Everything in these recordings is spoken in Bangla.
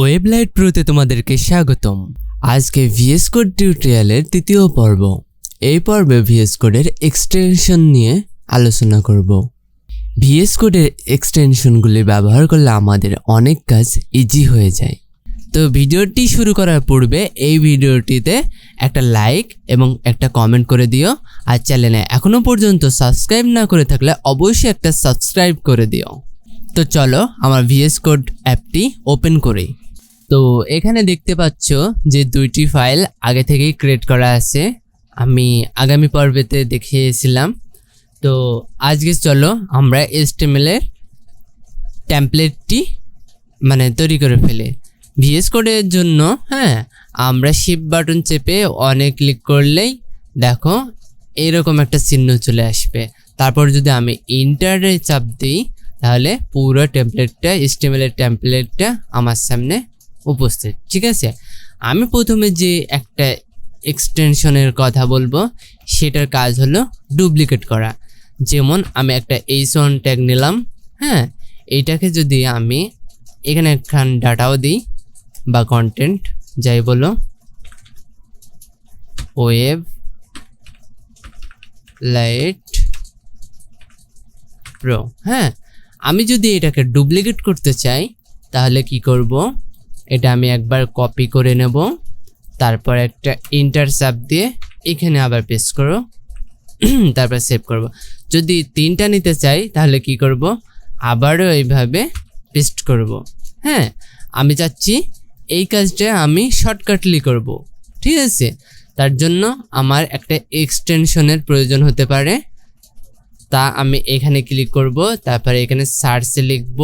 ওয়েবলাইট প্রোতে তোমাদেরকে স্বাগতম। আজকে ভিএস কোড টিউটোরিয়ালের তৃতীয় পর্ব। এই পর্বে ভিএস কোডের এক্সটেনশন নিয়ে আলোচনা করব। ভিএস কোডের এক্সটেনশনগুলি ব্যবহার করলে আমাদের অনেক কাজ ইজি হয়ে যায়। তো ভিডিওটি শুরু করার পূর্বে এই ভিডিওটিতে একটা লাইক এবং একটা কমেন্ট করে দিও, আর চ্যানেলে এখনো পর্যন্ত সাবস্ক্রাইব না করে থাকলে অবশ্যই একটা সাবস্ক্রাইব করে দিও। তো চলো আমার ভিএস কোড অ্যাপটি ওপেন করি। তো এখানে দেখতে পাচ্ছ যে দুইটি ফাইল আগে থেকেই ক্রিয়েট করা আছে, আমি আগামী পর্বেতে দেখিয়েছিলাম। তো আজকে চলো আমরা HTML এর টেমপ্লেটটি তৈরি করে ফেলি। ভিএস কোডের জন্য আমরা শিফট বাটন চেপে অনেক ক্লিক করলেই দেখো এরকম একটা চিহ্ন চলে আসবে। তারপর যদি আমি ইন্টারে চাপ দিই তাহলে পুরো টেমপ্লেটটা HTML এর টেমপ্লেটটা আমার সামনে উপস্থিত। ঠিক আছে, আমি প্রথমে যে একটা এক্সটেনশনের কথা বলবো সেটার কাজ হলো ডুপ্লিকেট করা। যেমন আমি একটা h1 ট্যাগ নিলাম, এইটাকে যদি আমি এখানে একখান ডাটাও দিই বা কন্টেন্ট যাই বলো, ওয়েবলাইট প্রো, আমি যদি এটাকে ডুপ্লিকেট করতে চাই তাহলে কি করব, এটা আমি একবার কপি করে নেব, তারপর একটা ইন্টার চাপ দিয়ে এখানে আবার পেস্ট করব, তারপর সেভ করব। যদি তিনটা নিতে চাই তাহলে কি করব, আবারও এইভাবে পেস্ট করব। আমি চাচ্ছি এই কাজটা আমি শর্টকাটলি করব। ঠিক আছে, তার জন্য আমার একটা এক্সটেনশনের প্রয়োজন হতে পারে। তা আমি এখানে ক্লিক করব, তারপরে এখানে সার্চে লিখব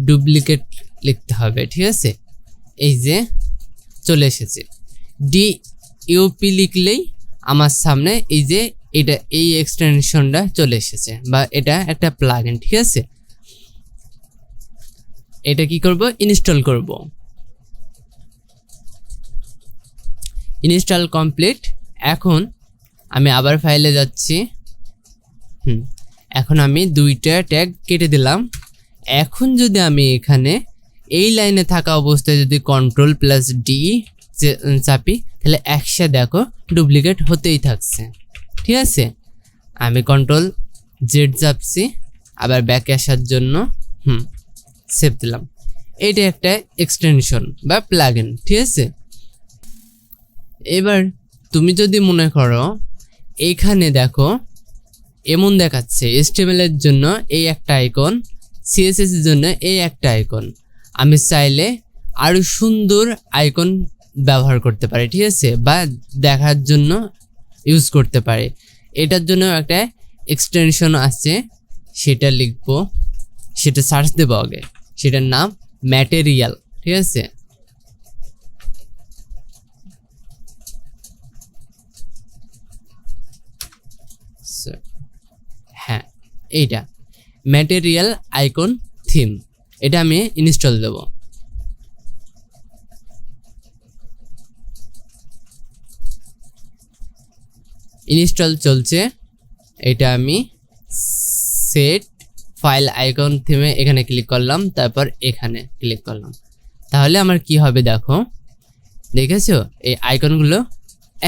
ডুপ্লিকেট লিখতে হবে। ঠিক আছে, এই যে চলে এসেছে। DUP লিখলেই আমার সামনে এই যে এই এক্সটেনশনটা চলে এসেছে, বা এটা একটা প্লাগইন। ঠিক আছে, এটা কি করব, ইনস্টল করব। Install complete. এখন আমি আবার ফাইলে যাচ্ছি। এখন আমি দুইটা ট্যাগ কেটে দিলাম। এখন যদি আমি এখানে এই লাইনে থাকা অবস্থায় যদি Ctrl+D চাপি তাহলে একসাথে দেখো ডুপ্লিকেট হতেই থাকছে। ঠিক আছে, আমি Ctrl+Z চাপছি আবার ব্যাকে আসার জন্য, সেভ দিলাম। এটা একটা এক্সটেনশন বা প্লাগইন। ঠিক আছে, এবার তুমি যদি মনে করো এইখানে দেখো এমন দেখাচ্ছে HTML এর জন্য এই একটা আইকন, CSS এর জন্য এই একটা আইকন, আমি চাইলে আরো সুন্দর আইকন ব্যবহার করতে পারি। ঠিক আছে, বা দেখার জন্য ইউজ করতে পারি। এটার জন্য একটা এক্সটেনশন আছে, সেটা লিখবো, সেটা সার্চ দেবো আগে, সেটার নাম ম্যাটেরিয়াল। ঠিক আছে, এইটা ম্যাটেরিয়াল আইকন থিম, এটা আমি ইনস্টল দেব। ইনস্টল চলছে, এটা আমি সেট ফাইল আইকন থিমে এখানে ক্লিক করলাম, তারপর এখানে ক্লিক করলাম। তাহলে আমার কি হবে দেখো, দেখেছো এই আইকনগুলো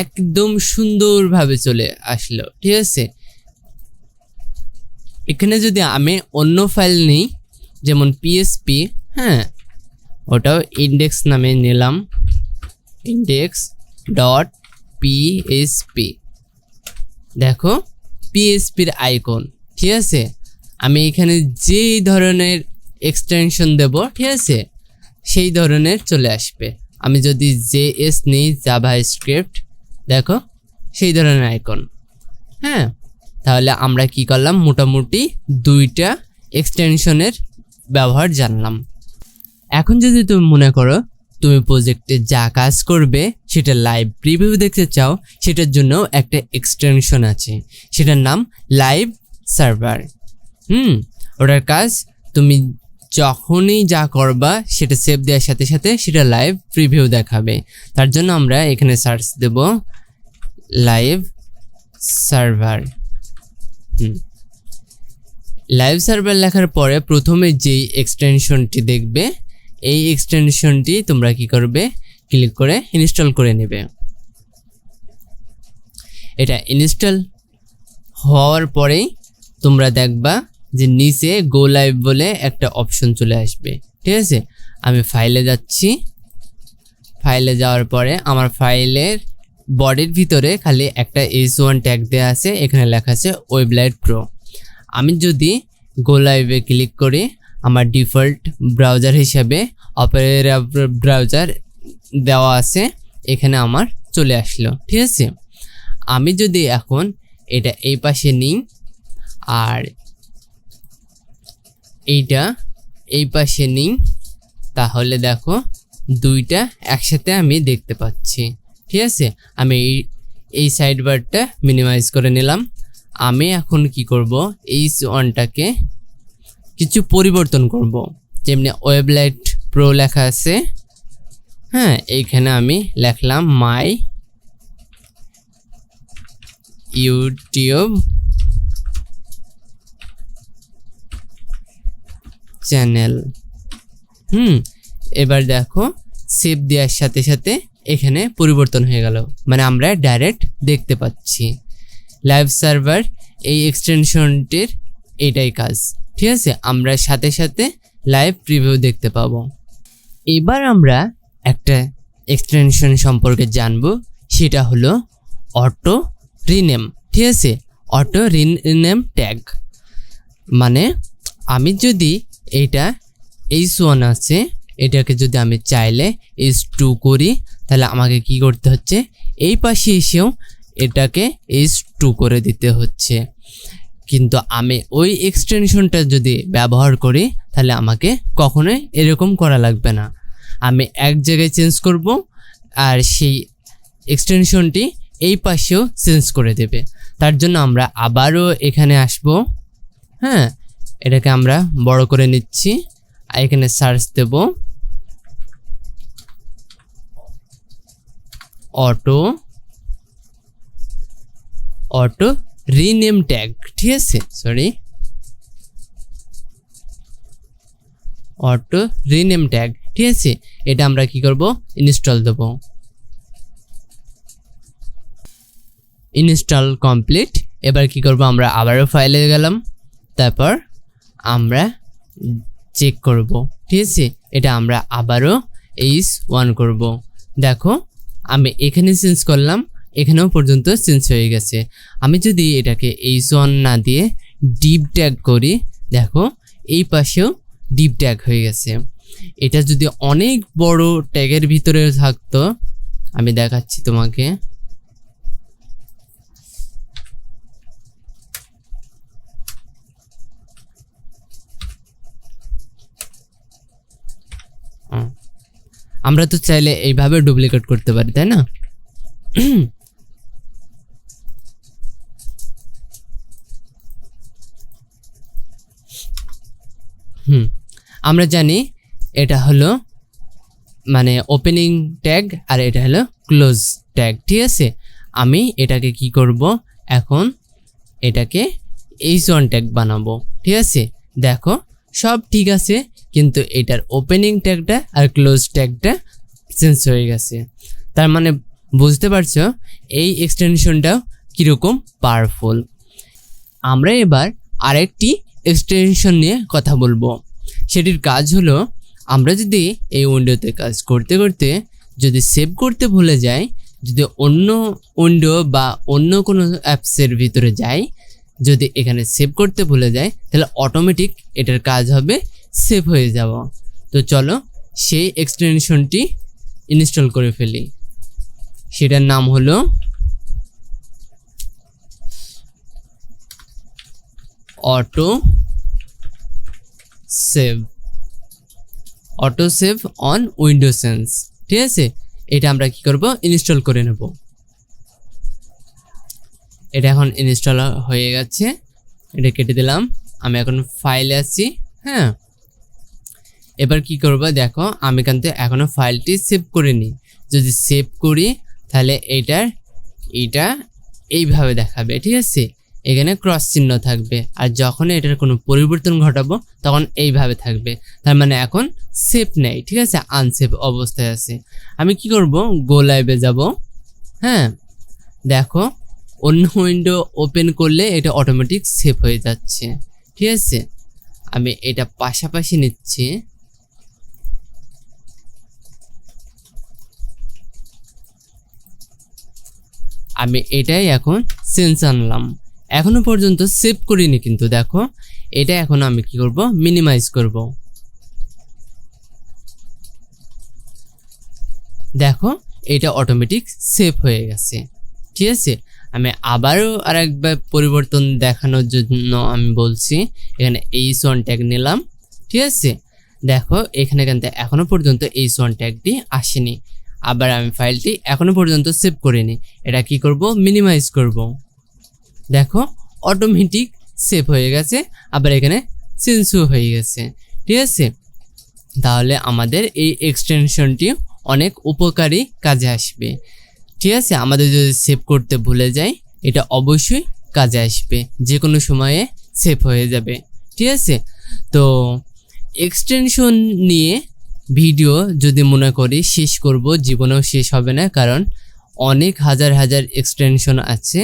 একদম সুন্দরভাবে চলে আসলো। ঠিক আছে, এখানে যদি আমি অন্য ফাইল নিই যেমন PSP, ওটাও ইন্ডেক্স নামে নিলাম, index.php, দেখো PSPর আইকন। ঠিক আছে, আমি এখানে যেই ধরনের এক্সটেনশন দেব, ঠিক আছে, সেই ধরনের চলে আসবে। আমি যদি JS নিই, জাভাস্ক্রিপ্ট, দেখো সেই ধরনের আইকন। তাহলে আমরা কি করলাম, মোটামুটি দুইটা এক্সটেনশনের ব্যবহার জানলাম। এখন যদি তুমি মনে করো তুমি প্রজেক্টে যা কাজ করবে সেটা লাইভ প্রিভিউ দেখতে চাও, সেটার জন্য একটা এক্সটেনশন আছে, সেটার নাম লাইভ সার্ভার। ওটার কাজ তুমি যখনই যা করবা সেটা সেভ দেওয়ার সাথে সাথে সেটা লাইভ প্রিভিউ দেখাবে। তার জন্য আমরা এখানে সার্চ দেব লাইভ সার্ভার। লাইভ সার্ভার লেখার পরে প্রথমে যেই এক্সটেনশনটি দেখবে এই এক্সটেনশনটি তোমরা কি করবে, ক্লিক করে ইনস্টল করে নেবে। এটা ইনস্টল হওয়ার পরেই তোমরা দেখবা যে নিচে গো লাইভ বলে একটা অপশন চলে আসবে। ঠিক আছে, আমি ফাইলে যাচ্ছি। ফাইলে যাওয়ার পরে আমার ফাইলের বডির ভিতরে খালি একটা h1 ট্যাগ দেওয়া আছে, এখানে লেখা আছে ওয়েবলাইট প্রো। আমি যদি গো লাইভে ক্লিক করি, আমার ডিফল্ট ব্রাউজার হিসাবে অপেরা ব্রাউজার দেওয়া আছে, এখানে আমার চলে আসলো। ঠিক আছে, আমি যদি এখন এটা এই পাশে নিই আর এইটা এই পাশে নিই, তাহলে দেখো দুইটা একসাথে আমি দেখতে পাচ্ছি। ঠিক আছে, আমি এই সাইড বারটা মিনিমাইজ করে নিলাম। আমি এখন কি করব, এই ওয়ানটাকে কিছু পরিবর্তন করব। যেমনি ওয়েবলাইট প্রো লেখা আছে, হ্যাঁ, এইখানে আমি লিখলাম মাই ইউটিউব চ্যানেল। এবার দেখো সেভ দেওয়ার সাথে সাথে এখানে পরিবর্তন হয়ে গেল, মানে আমরা ডাইরেক্ট দেখতে পাচ্ছি। লাইভ সার্ভার এই এক্সটেনশনটির এটাই কাজ। ঠিক আছে, আমরা সাথে সাথে লাইভ প্রিভিউ দেখতে পাবো। এবার আমরা একটা এক্সটেনশন সম্পর্কে জানবো, সেটা হলো অটো রিনেম। ঠিক আছে, অটো রিনেম ট্যাগ মানে আমি যদি এটা h1 আছে, এটাকে যদি আমি চাইলে h2 করি, তাহলে আমাকে কি করতে হচ্ছে, এই পাশে এসেও এটাকে h2 করে দিতে হচ্ছে। কিন্তু আমি ওই এক্সটেনশনটা যদি ব্যবহার করি, তাহলে আমাকে কখনোই এরকম করা লাগবে না। আমি এক জায়গায় চেঞ্জ করব আর সেই এক্সটেনশনটি এই পাশেও চেঞ্জ করে দেবে। তার জন্য আমরা আবারও এখানে আসব। হ্যাঁ, এটাকে আমরা বড় করে নিচ্ছি, এখানে সার্চ দেব অটো রিনেম ট্যাগ। ঠিক আছে, সরি, অটো রিনেম ট্যাগ। ঠিক আছে, এটা আমরা কি করব, ইনস্টল দেব। Install complete. এবার কি করব, আমরা আবারও ফাইলে গেলাম, তারপর আমরা চেক করব। ঠিক আছে, এটা আমরা আবারও h1 করব। দেখো আমি এখানে চেঞ্জ করলাম, এখানেও পর্যন্ত চেঞ্জ হয়ে গেছে। আমি যদি এটাকে h1 না দিয়ে ডিপ ট্যাগ করি, দেখো এই পাশেও ডিপ ট্যাগ হয়ে গেছে। এটা যদি অনেক বড় ট্যাগের ভিতরে থাকতো, আমি দেখাচ্ছি তোমাকে। আমরা তো চাইলে এইভাবে ডুপ্লিকেট করতে পারি, তাই না? আমরা জানি এটা হলো মানে ওপেনিং ট্যাগ আর এটা হলো ক্লোজ ট্যাগ। ঠিক আছে, আমি এটাকে কি করব, এখন এটাকে h1 ট্যাগ বানাবো। ঠিক আছে, দেখো সব ঠিক আছে, কিন্তু এটার ওপেনিং ট্যাগটা আর ক্লোজ ট্যাগটা চেঞ্জ হয়ে গেছে। তার মানে বুঝতে পারছো এই এক্সটেনশনটাও কীরকম পাওয়ারফুল। আমরা এবার আরেকটি এক্সটেনশন নিয়ে কথা বলবো। সেটির কাজ হলো, আমরা যদি এই উইন্ডোতে কাজ করতে করতে যদি সেভ করতে ভুলে যাই, যদি অন্য উইন্ডো বা অন্য কোনো অ্যাপসের ভিতরে যাই, যদি এখানে সেভ করতে ভুলে যাই, তাহলে অটোমেটিক এটার কাজ হবে সেভ হয়ে যাওয়া। তো চলো সেই এক্সটেনশনটি ইনস্টল করে ফেলি। সেটার নাম হলো অটো সেভ অন উইন্ডোসেন্স। ঠিক আছে, এটা আমরা কি করব, ইনস্টল করে নেব। এটা এখন ইনস্টল হয়ে গেছে, এটা কেটে দিলাম। আমি এখন ফাইলে আছি। হ্যাঁ, এবার কি করব, দেখো আমি কিন্তু এখনো ফাইলটি সেভ করিনি। যদি সেভ করি তাহলে এটা এইভাবে দেখাবে। ঠিক আছে, এখানে ক্রস চিহ্ন থাকবে, আর যখন এটার কোনো পরিবর্তন ঘটাবো তখন এইভাবে থাকবে। তার মানে এখন সেভ নেই, ঠিক আছে, আনসেভ অবস্থায় আছে। আমি কি করব, গো লাইভে যাব। হ্যাঁ, দেখো অন্য উইন্ডো ওপেন করলে এটা অটোমেটিক সেভ হয়ে যাচ্ছে, ঠিক আছে। আমি এটা পাশাপাশি নিচ্ছি। আমি এটাই এখন চেঞ্জ আনলাম, এখনো পর্যন্ত সেভ করিনি কিন্তু। দেখো এটা এখন আমি কি করব, মিনিমাইজ করব। দেখো এটা অটোমেটিক সেভ হয়ে গেছে, ঠিক আছে। আমি আবারও আরেকবার পরিবর্তন দেখানোর জন্য আমি বলছি, এখানে H1 ট্যাগ নিলাম, ঠিক আছে। দেখো এখানে কিন্তু এখনো পর্যন্ত H1 ট্যাগটি আসেনি। আবার আমি ফাইলটি এখনো পর্যন্ত সেভ করিনি, এটা কি করব, মিনিমাইজ করব। দেখো অটোমেটিক সেভ হয়ে গেছে, আবার এখানে চেঞ্জও হয়ে গেছে, ঠিক আছে। তাহলে আমাদের এই এক্সটেনশনটি অনেক উপকারী কাজে আসবে, ঠিক আছে। আমাদের যদি সেভ করতে ভুলে যাই, এটা অবশ্যই কাজে আসবে, যে কোনো সময়ে সেভ হয়ে যাবে, ঠিক আছে। তো এক্সটেনশন নিয়ে ভিডিও যদি মনে করি শেষ করব, জীবনেও শেষ হবে না, কারণ অনেক হাজার হাজার এক্সটেনশন আছে।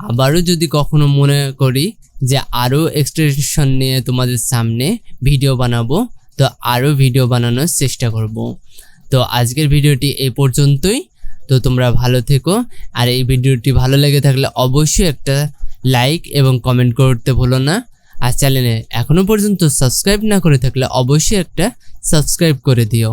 আবারও যদি কখনো মনে করি যে আরও এক্সটেনশন নিয়ে তোমাদের সামনে ভিডিও বানাবো, তো আরও ভিডিও বানানোর চেষ্টা করব। তো আজকের ভিডিওটি এই পর্যন্তই। তো তোমরা ভালো থেকো, আর এই ভিডিওটি ভালো লেগে থাকলে অবশ্যই একটা লাইক এবং কমেন্ট করতে ভুলো না। আর চ্যানেলে এখনো পর্যন্ত সাবস্ক্রাইব না করে থাকলে অবশ্যই একটা সাবস্ক্রাইব করে দিও।